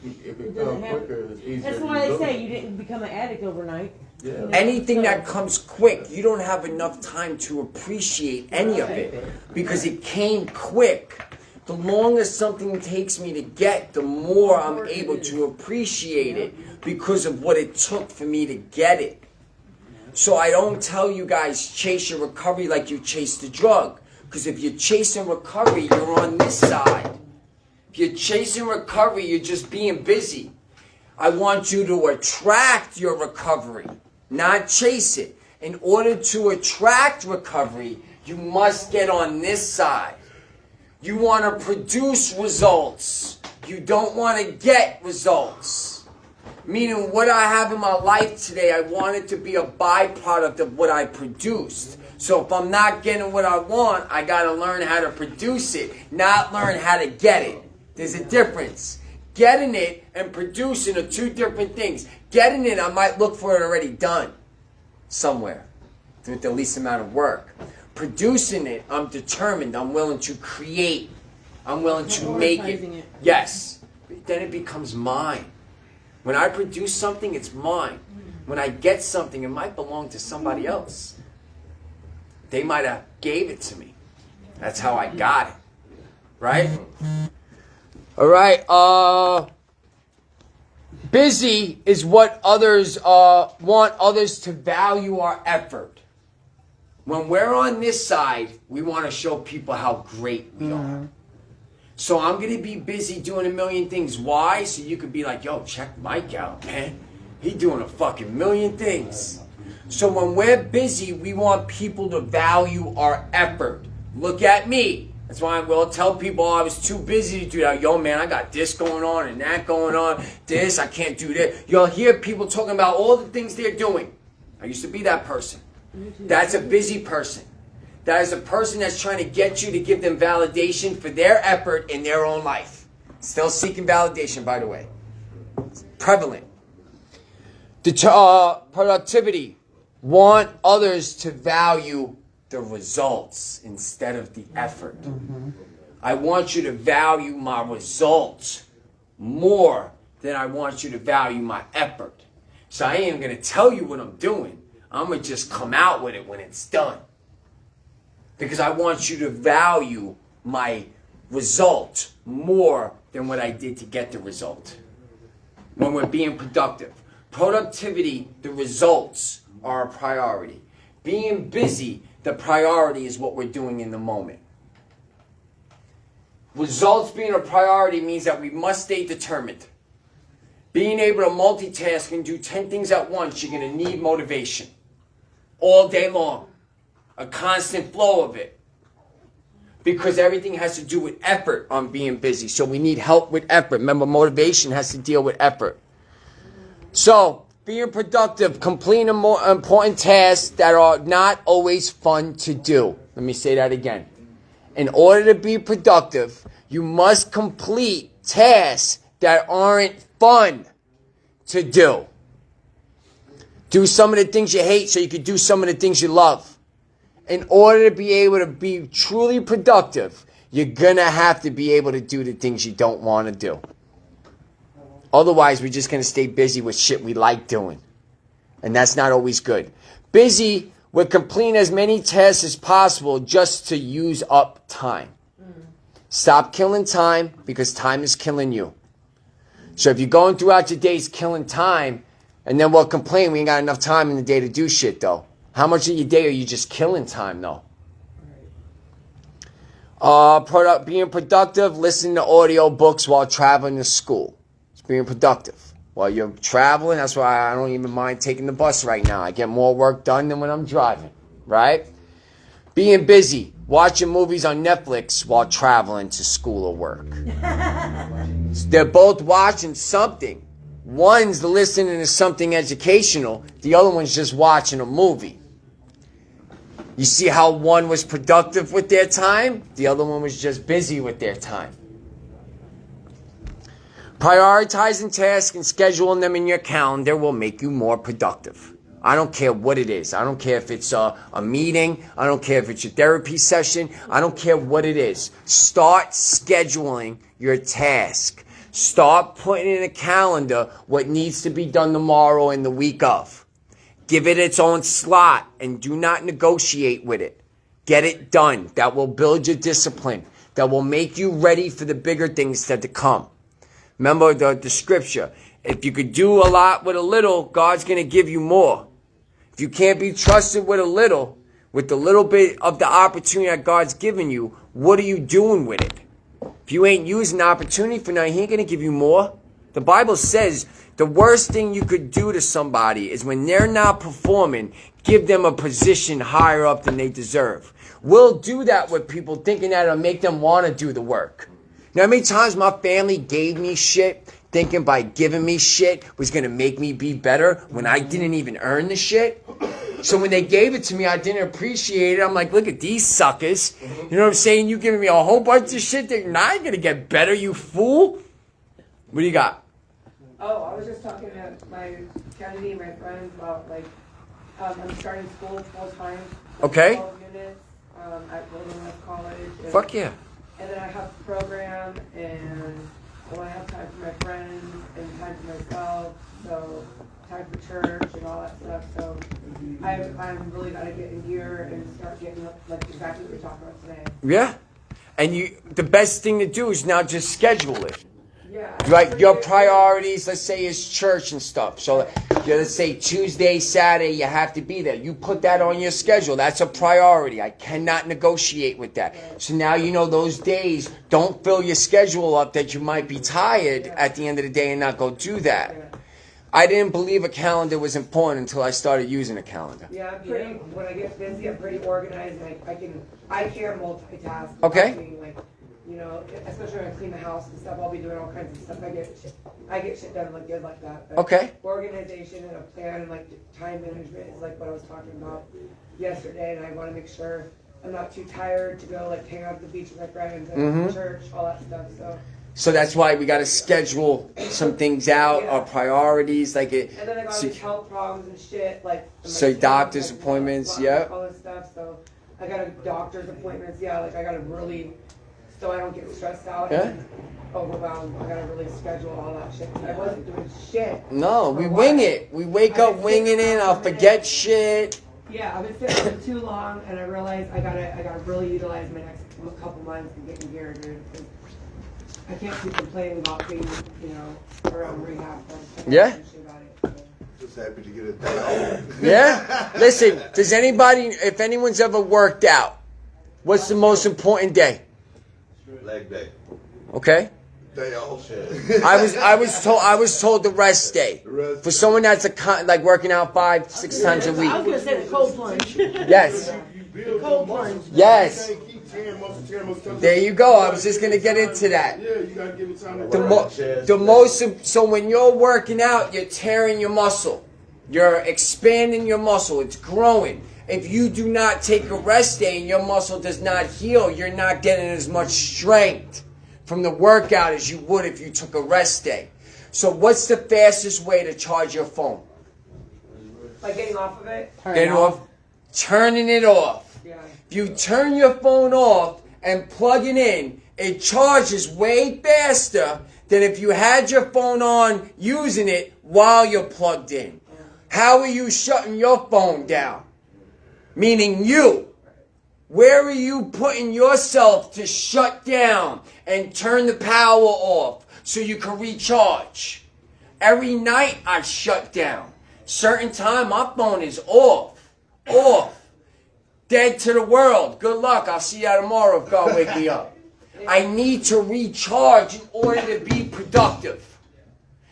If it comes quicker, it's easier. That's why they say you didn't become an addict overnight. Yeah. You know? Anything that comes quick, you don't have enough time to appreciate any of it because it came quick. The longer something takes me to get, the more I'm able to appreciate it because of what it took for me to get it. So I don't tell you guys chase your recovery like you chase the drug, Because if you're chasing recovery, you're on this side. If you're chasing recovery, you're just being busy. I want you to attract your recovery, not chase it. In order to attract recovery, you must get on this side. You want to produce results. You don't want to get results. Meaning what I have in my life today, I want it to be a byproduct of what I produced. So if I'm not getting what I want, I got to learn how to produce it, not learn how to get it. There's a difference. Getting it and producing are two different things. Getting it, I might look for it already done somewhere with the least amount of work. Producing it, I'm determined. I'm willing to create. I'm willing to make it. Yes. Then it becomes mine. When I produce something, it's mine. When I get something, it might belong to somebody else. They might have gave it to me. That's how I got it. Right? All right. Busy is what others want others to value our effort. When we're on this side, we want to show people how great we are. So I'm going to be busy doing a million things. Why? So you could be like, yo, check Mike out, man. He doing a fucking million things. So when we're busy, we want people to value our effort. Look at me. That's why I will tell people, I was too busy to do that. Yo, man, I got this going on and that going on. This, I can't do this. You'll hear people talking about all the things they're doing. I used to be that person. That's a busy person. That is a person that's trying to get you to give them validation for their effort in their own life. Still seeking validation, by the way. It's prevalent. Productivity. Want others to value the results instead of the effort. I want you to value my results more than I want you to value my effort. So I ain't going to tell you what I'm doing. I'm going to just come out with it when it's done. Because I want you to value my result more than what I did to get the result. When we're being productive. Productivity, the results are a priority. Being busy, the priority is what we're doing in the moment. Results being a priority means that we must stay determined. Being able to multitask and do 10 things at once, you're going to need motivation. All day long. A constant flow of it. Because everything has to do with effort on being busy. So we need help with effort. Remember, motivation has to deal with effort. So, being productive, completing more important tasks that are not always fun to do. Let me say that again. In order to be productive, you must complete tasks that aren't fun to do. Do some of the things you hate so you can do some of the things you love. In order to be able to be truly productive, you're going to have to be able to do the things you don't want to do. Otherwise, we're just going to stay busy with shit we like doing. And that's not always good. Busy with completing as many tasks as possible just to use up time. Stop killing time because time is killing you. So if you're going throughout your days killing time, and then we'll complain we ain't got enough time in the day to do shit though. How much of your day are you just killing time though? Being productive, listening to audio books while traveling to school. It's being productive. While you're traveling, that's why I don't even mind taking the bus right now. I get more work done than when I'm driving, right? Being busy, watching movies on Netflix while traveling to school or work. They're both watching something. One's listening to something educational. The other one's just watching a movie. You see how one was productive with their time? The other one was just busy with their time. Prioritizing tasks and scheduling them in your calendar will make you more productive. I don't care what it is. I don't care if it's a meeting. I don't care if it's your therapy session. I don't care what it is. Start scheduling your task. Start putting in a calendar what needs to be done tomorrow and the week of. Give it its own slot and do not negotiate with it. Get it done. That will build your discipline. That will make you ready for the bigger things that to come. Remember the scripture. If you could do a lot with a little, God's going to give you more. If you can't be trusted with a little, with the little bit of the opportunity that God's given you, what are you doing with it? If you ain't using the opportunity for nothing, He ain't going to give you more. The Bible says the worst thing you could do to somebody is when they're not performing, give them a position higher up than they deserve. We'll do that with people thinking that it'll make them want to do the work. Now, how many times my family gave me shit, thinking by giving me shit was going to make me be better when I didn't even earn the shit? So when they gave it to me, I didn't appreciate it. I'm like, look at these suckers. You know what I'm saying? You giving me a whole bunch of shit that now you're going to get better, you fool. What do you got? Oh, I was just talking to my Kennedy, my friends, about like, I'm starting school full time. Okay. 12 units at Wilderness College. And, Fuck yeah. And then I have the program, and I want to have time for my friends and time for myself. So time for church and all that stuff. So I'm really got to get in gear and start getting up, like exactly what we're talking about today. Yeah. And the best thing to do is now just schedule it. Yeah. Like your priorities, let's say, is church and stuff. So let's say Tuesday, Saturday, you have to be there. You put that on your schedule. That's a priority. I cannot negotiate with that. So now you know those days, don't fill your schedule up that you might be tired at the end of the day and not go do that. I didn't believe a calendar was important until I started using a calendar. Yeah, I'm pretty, when I get busy, I'm pretty organized, and I can multitask. Okay. Between, like, you know, especially when I clean the house and stuff, I'll be doing all kinds of stuff. I get shit done like good like that. But Okay. organization and a plan and like time management is like what I was talking about yesterday, and I want to make sure I'm not too tired to go like hang out at the beach with my friends and church, all that stuff. So that's why we got to schedule some things out, our priorities, like it. And then I got all these health problems and shit, like So doctor's appointments, yeah. all this stuff. So I got a doctor's appointments, yeah. Like I got to really, so I don't get stressed out and overwhelmed. I got to really schedule all that shit. I wasn't doing shit. No, we wing it. We wake up winging it. I'll forget shit. Yeah, I've been sitting for too long, and I realized I gotta really utilize my next couple months and get in gear, dude. I can't keep complaining about being, you know, around rehab. Yeah. Just happy to get it done. Yeah. Listen, if anyone's ever worked out, what's the most important day? Leg day. Okay. Day off. I was told the rest day. For someone that's like working out 5-6 times a I was week. gonna say the cold plunge. Yes. The cold plunge. Yes. There you go. I was just gonna get into that. Yeah, you gotta give it time to So when you're working out, you're tearing your muscle. You're expanding your muscle. It's growing. If you do not take a rest day and your muscle does not heal, you're not getting as much strength from the workout as you would if you took a rest day. So what's the fastest way to charge your phone? Like getting off of it? Getting off. Turning it off. Yeah. If you turn your phone off and plug it in, it charges way faster than if you had your phone on using it while you're plugged in. How are you shutting your phone down? Meaning you. Where are you putting yourself to shut down and turn the power off so you can recharge? Every night I shut down. Certain time my phone is off. Dead to the world. Good luck. I'll see you tomorrow if God wake me up. I need to recharge in order to be productive.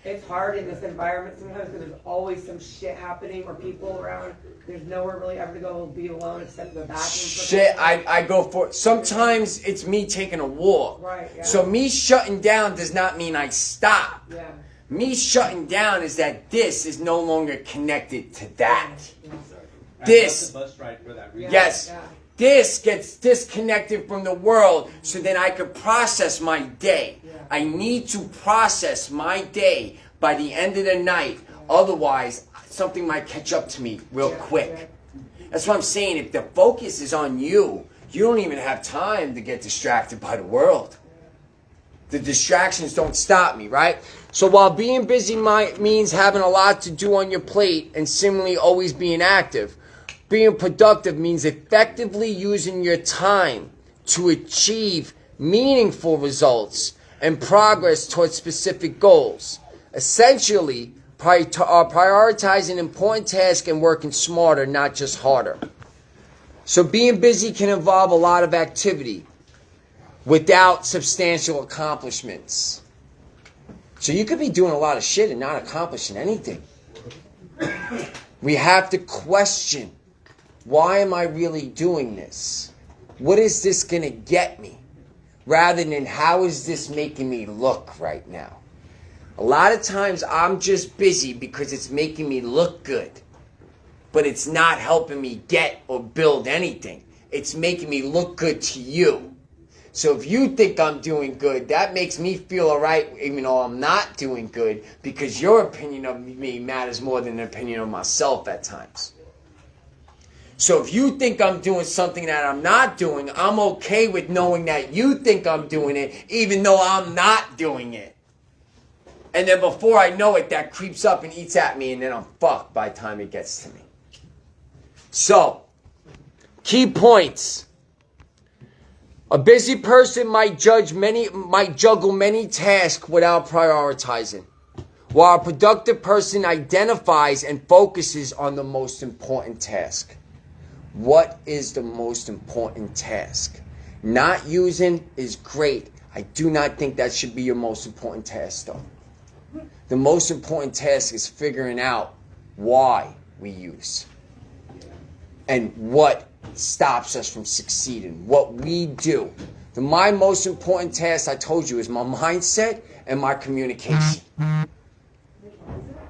It's hard in this environment sometimes because there's always some shit happening or people around. There's nowhere really ever to go be alone except the bathroom. Shit, I go for it. Sometimes it's me taking a walk. Right, yeah. So me shutting down does not mean I stop. Yeah. Me shutting down is that this is no longer connected to that. This. The bus ride for that reason. Yes. Yeah. This gets disconnected from the world so then I can process my day. I need to process my day by the end of the night. Otherwise, something might catch up to me real quick. That's what I'm saying. If the focus is on you, you don't even have time to get distracted by the world. The distractions don't stop me, right? So while being busy means having a lot to do on your plate and similarly always being active, being productive means effectively using your time to achieve meaningful results and progress towards specific goals. Essentially, prioritizing important tasks and working smarter, not just harder. So being busy can involve a lot of activity without substantial accomplishments. So you could be doing a lot of shit and not accomplishing anything. We have to question, why am I really doing this? What is this going to get me? Rather than, how is this making me look right now? A lot of times I'm just busy because it's making me look good. But it's not helping me get or build anything. It's making me look good to you. So if you think I'm doing good, that makes me feel all right, even though I'm not doing good, because your opinion of me matters more than the opinion of myself at times. So if you think I'm doing something that I'm not doing, I'm okay with knowing that you think I'm doing it, even though I'm not doing it. And then before I know it, that creeps up and eats at me, and then I'm fucked by the time it gets to me. So, key points. A busy person might juggle many tasks without prioritizing, while a productive person identifies and focuses on the most important task. What is the most important task? Not using is great. I do not think that should be your most important task, though. The most important task is figuring out why we use and what stops us from succeeding, what we do. My most important task, I told you, is my mindset and my communication.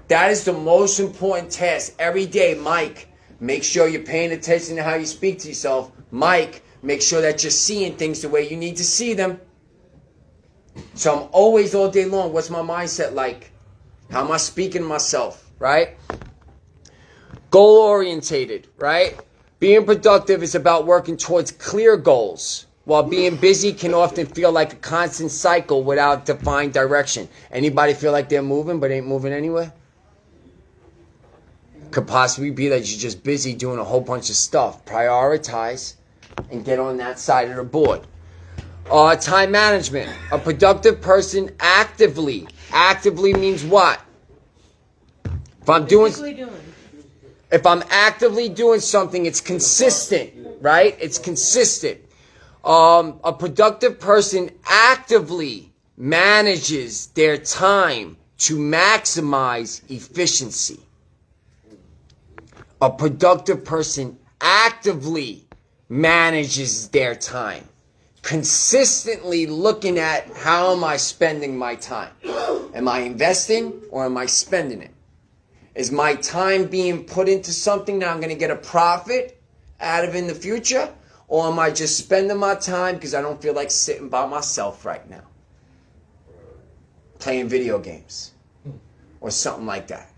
That is the most important task every day. Mike, make sure you're paying attention to how you speak to yourself. Mike, make sure that you're seeing things the way you need to see them. So I'm always, all day long, what's my mindset like? How am I speaking to myself, right? Goal-orientated, right? Being productive is about working towards clear goals, while being busy can often feel like a constant cycle without defined direction. Anybody feel like they're moving but ain't moving anywhere? Could possibly be that you're just busy doing a whole bunch of stuff. Prioritize and get on that side of the board. Time management. A productive person actively means what? If I'm actively doing something, it's consistent, right? It's consistent. A productive person actively manages their time to maximize efficiency. A productive person actively manages their time, consistently looking at, how am I spending my time? Am I investing or am I spending it? Is my time being put into something that I'm going to get a profit out of in the future? Or am I just spending my time because I don't feel like sitting by myself right now? Playing video games or something like that.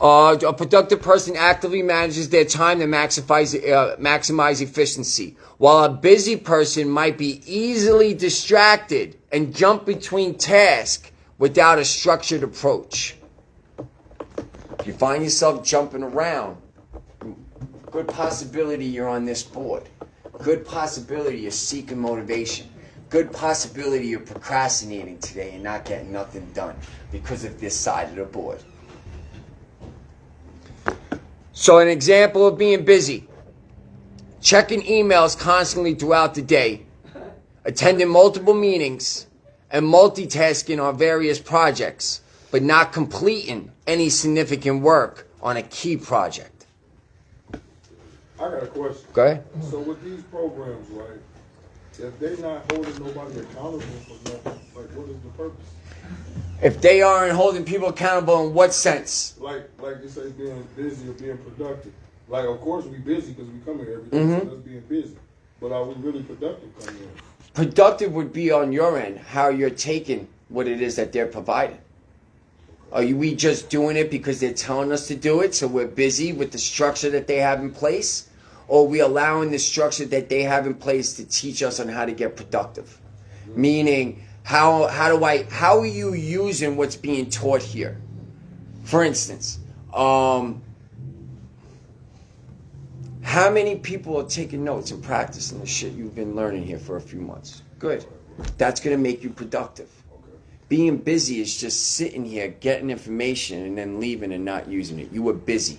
A productive person actively manages their time to maximize efficiency, while a busy person might be easily distracted and jump between tasks without a structured approach. If you find yourself jumping around, good possibility you're on this board. Good possibility you're seeking motivation. Good possibility you're procrastinating today and not getting nothing done because of this side of the board. So an example of being busy: checking emails constantly throughout the day, attending multiple meetings, and multitasking on various projects, but not completing any significant work on a key project. I got a question. Go ahead. So with these programs, right, if they're not holding nobody accountable for nothing, like, what is the purpose? If they aren't holding people accountable, in what sense? Like you say, being busy or being productive. Like, of course we busy because we come here every day, so that's being busy. But are we really productive coming here? Productive would be on your end, how you're taking what it is that they're providing. Are we just doing it because they're telling us to do it, so we're busy with the structure that they have in place? Or are we allowing the structure that they have in place to teach us on how to get productive? Meaning, how are you using what's being taught here? For instance, how many people are taking notes and practicing the shit you've been learning here for a few months? Good. That's going to make you productive. Being busy is just sitting here, getting information, and then leaving and not using it. You were busy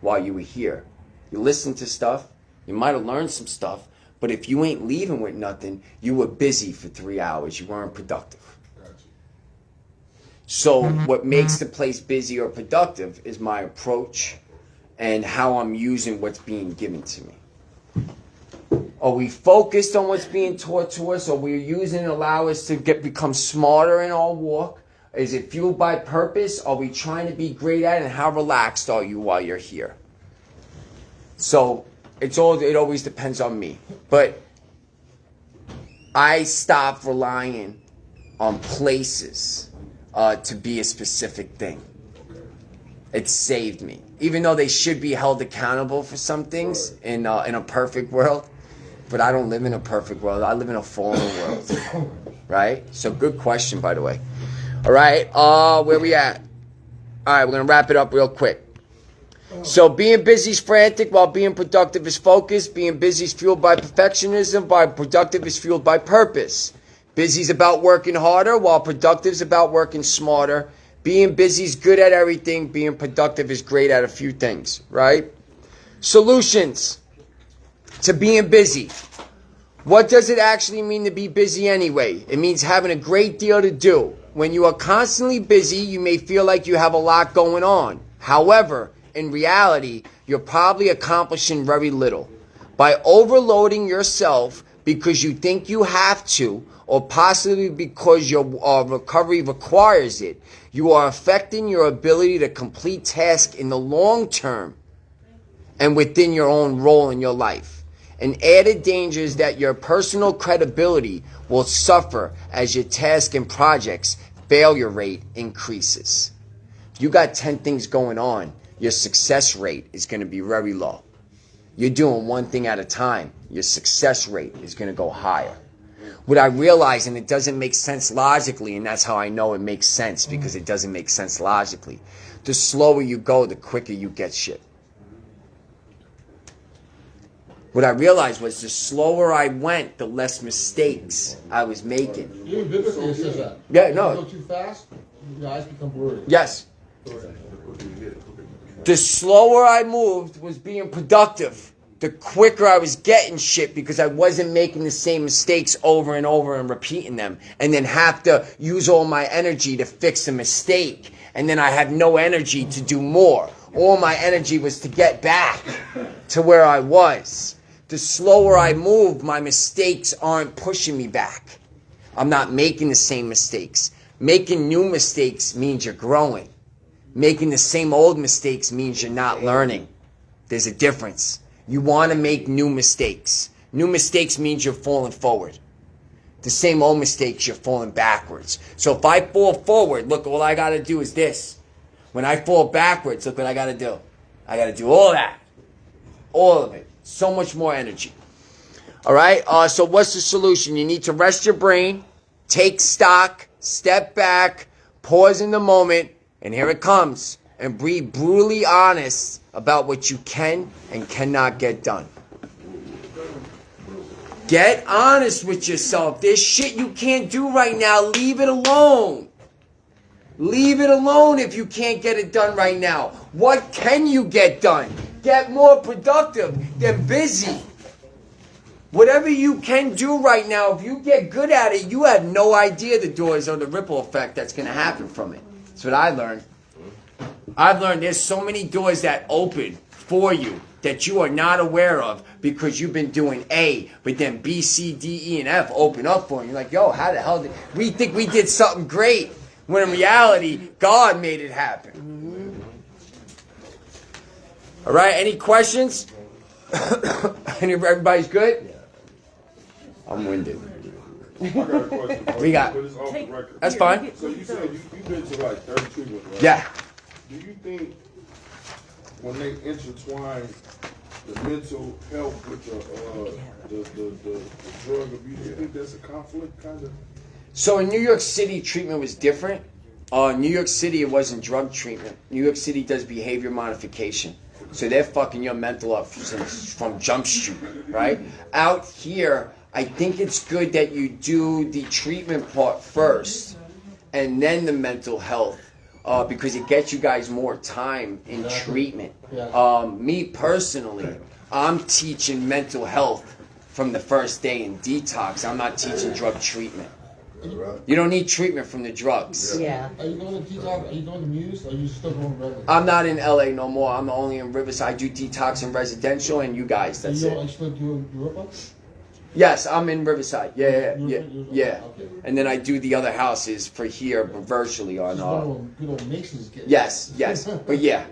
while you were here. You listened to stuff. You might have learned some stuff. But if you ain't leaving with nothing, you were busy for 3 hours. You weren't productive. So what makes the place busy or productive is my approach and how I'm using what's being given to me. Are we focused on what's being taught to us? Are we using it to allow us to become smarter in our walk? Is it fueled by purpose? Are we trying to be great at it? And how relaxed are you while you're here? So it always depends on me. But I stopped relying on places to be a specific thing. It saved me. Even though they should be held accountable for some things in a perfect world. But I don't live in a perfect world. I live in a fallen world. Right? So good question, by the way. All right. Where we at? All right, we're going to wrap it up real quick. So being busy is frantic while being productive is focused. Being busy is fueled by perfectionism while productive is fueled by purpose. Busy is about working harder while productive is about working smarter. Being busy is good at everything. Being productive is great at a few things, right? Solutions to being busy. What does it actually mean to be busy anyway? It means having a great deal to do. When you are constantly busy, you may feel like you have a lot going on. However, in reality, you're probably accomplishing very little. By overloading yourself because you think you have to, or possibly because your recovery requires it, you are affecting your ability to complete tasks in the long term and within your own role in your life. An added danger is that your personal credibility will suffer as your task and projects failure rate increases. If you got 10 things going on, your success rate is going to be very low. You're doing one thing at a time, your success rate is going to go higher. What I realize, and it doesn't make sense logically, and that's how I know it makes sense, because it doesn't make sense logically. The slower you go, the quicker you get shit. What I realized was the slower I went, the less mistakes I was making. Even biblically it says that. Yeah, If no. you go too fast, your eyes become blurry. Yes. The slower I moved was being productive. The quicker I was getting shit because I wasn't making the same mistakes over and over and repeating them. And then have to use all my energy to fix a mistake. And then I had no energy to do more. All my energy was to get back to where I was. The slower I move, my mistakes aren't pushing me back. I'm not making the same mistakes. Making new mistakes means you're growing. Making the same old mistakes means you're not learning. There's a difference. You want to make new mistakes. New mistakes means you're falling forward. The same old mistakes, you're falling backwards. So if I fall forward, look, all I got to do is this. When I fall backwards, look what I got to do. I got to do all that. All of it. So much more energy. All right? So what's the solution? You need to rest your brain, take stock, step back, pause in the moment, and here it comes. And be brutally honest about what you can and cannot get done. Get honest with yourself. There's shit you can't do right now. Leave it alone. Leave it alone if you can't get it done right now. What can you get done? Get more productive than busy. Whatever you can do right now, if you get good at it, you have no idea the doors or the ripple effect that's going to happen from it. That's what I learned. I've learned there's so many doors that open for you that you are not aware of because you've been doing A, but then B, C, D, E, and F open up for you. You're like, yo, how the hell did we think we did something great? When in reality, God made it happen. All right, any questions? Everybody's good? I'm winded. I got a question. We got- But it's off the record. That's fine. So you said you've been to like 30 treatments, right? Yeah. Do you think when they intertwine the mental health with the drug abuse, do you think there's a conflict kind of? So in New York City, treatment was different. New York City, it wasn't drug treatment. New York City does behavior modification. So they're fucking your mental up from Jump Street, right? Out here, I think it's good that you do the treatment part first and then the mental health. because it gets you guys more time in treatment. Me personally, I'm teaching mental health from the first day in detox. I'm not teaching drug treatment. You don't need treatment from the drugs. Yeah. Are you going to detox? Are you going to Muse? Or are you still going regular? I'm not in LA no more. I'm only in Riverside. I do detox and residential, and you guys. That's you it. Are you still doing Europa? Yes, I'm in Riverside. Yeah. Okay. And then I do the other houses for here, but virtually on. Good old Masons get. Yes. But yeah,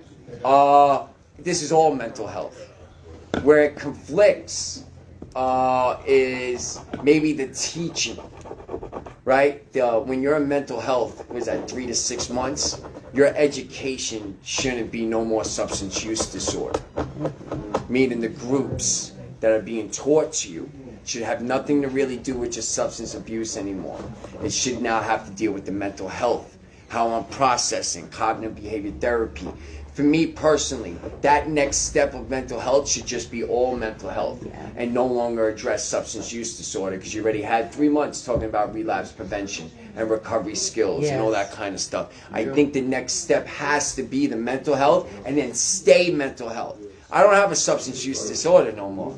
this is all mental health. Where it conflicts is maybe the teaching. Right? When you're in mental health, was that 3 to 6 months? Your education shouldn't be no more substance use disorder. Meaning the groups that are being taught to you should have nothing to really do with just substance abuse anymore. It should now have to deal with the mental health, how I'm processing, cognitive behavior therapy. For me personally, that next step of mental health should just be all mental health and no longer address substance use disorder, because you already had 3 months talking about relapse prevention and recovery skills and all that kind of stuff. I think the next step has to be the mental health and then stay mental health. I don't have a substance use disorder no more.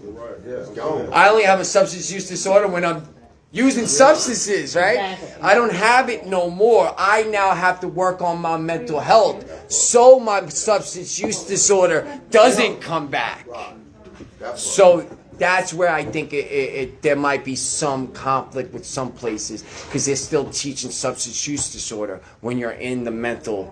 I only have a substance use disorder when I'm using substances, right? Exactly. I don't have it no more. I now have to work on my mental health so my substance use disorder doesn't come back. So that's where I think there might be some conflict with some places, because they're still teaching substance use disorder when you're in the mental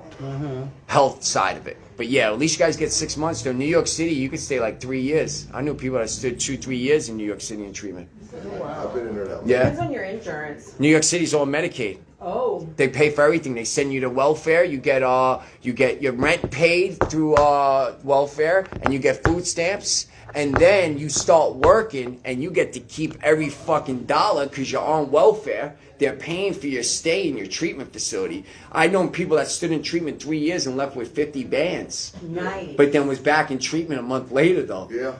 health side of it. But yeah, at least you guys get 6 months. Though New York City, you could stay like 3 years. I knew people that stood 2-3 years in New York City in treatment. I've been in there that Depends Yeah, on your insurance. New York City's all Medicaid. Oh. They pay for everything. They send you to welfare. You get your rent paid through welfare, and you get food stamps. And then you start working, and you get to keep every fucking dollar because you're on welfare. They're paying for your stay in your treatment facility. I know people that stood in treatment 3 years and left with 50 bands, Nice. but then was back in treatment a month later though. Yeah.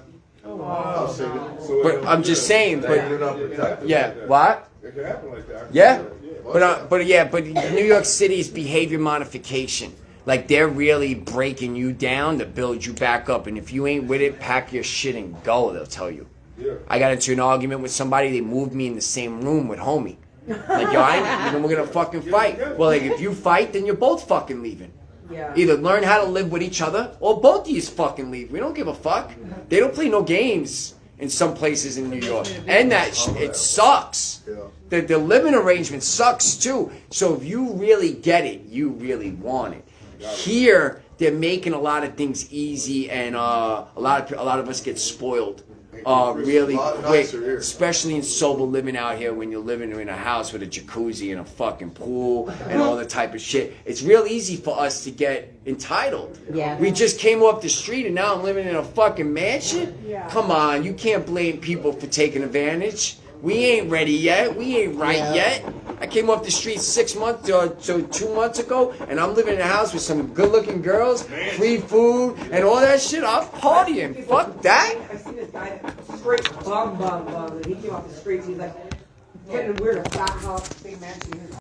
Oh, wow. I've seen it. But I'm just saying, They're but not protected. yeah, what? It can happen like that. Yeah, but New York City's behavior modification, like they're really breaking you down to build you back up, and if you ain't with it, pack your shit and go. They'll tell you. Yeah. I got into an argument with somebody. They moved me in the same room with homie. Like, yo, I ain't leaving. We're gonna fucking fight. Well, like if you fight, then you're both fucking leaving. Yeah. Either learn how to live with each other, or both of you fucking leave. We don't give a fuck. They don't play no games in some places in New York, and it sucks. Yeah. The living arrangement sucks too. So if you really get it, you really want it. Here, they're making a lot of things easy, and a lot of us get spoiled really quick, especially in sober living out here. When you're living in a house with a jacuzzi and a fucking pool and all the type of shit, it's real easy for us to get entitled. Yeah. We just came off the street and now I'm living in a fucking mansion. Yeah. Come on, you can't blame people for taking advantage. We ain't ready yet. We ain't right yet. I came off the street 2 months ago, and I'm living in a house with some good-looking girls, free food, and all that shit. I'm partying. Fuck that. I see this guy straight bum. And he came off the streets. He's like getting weird, a fat house, big mansion.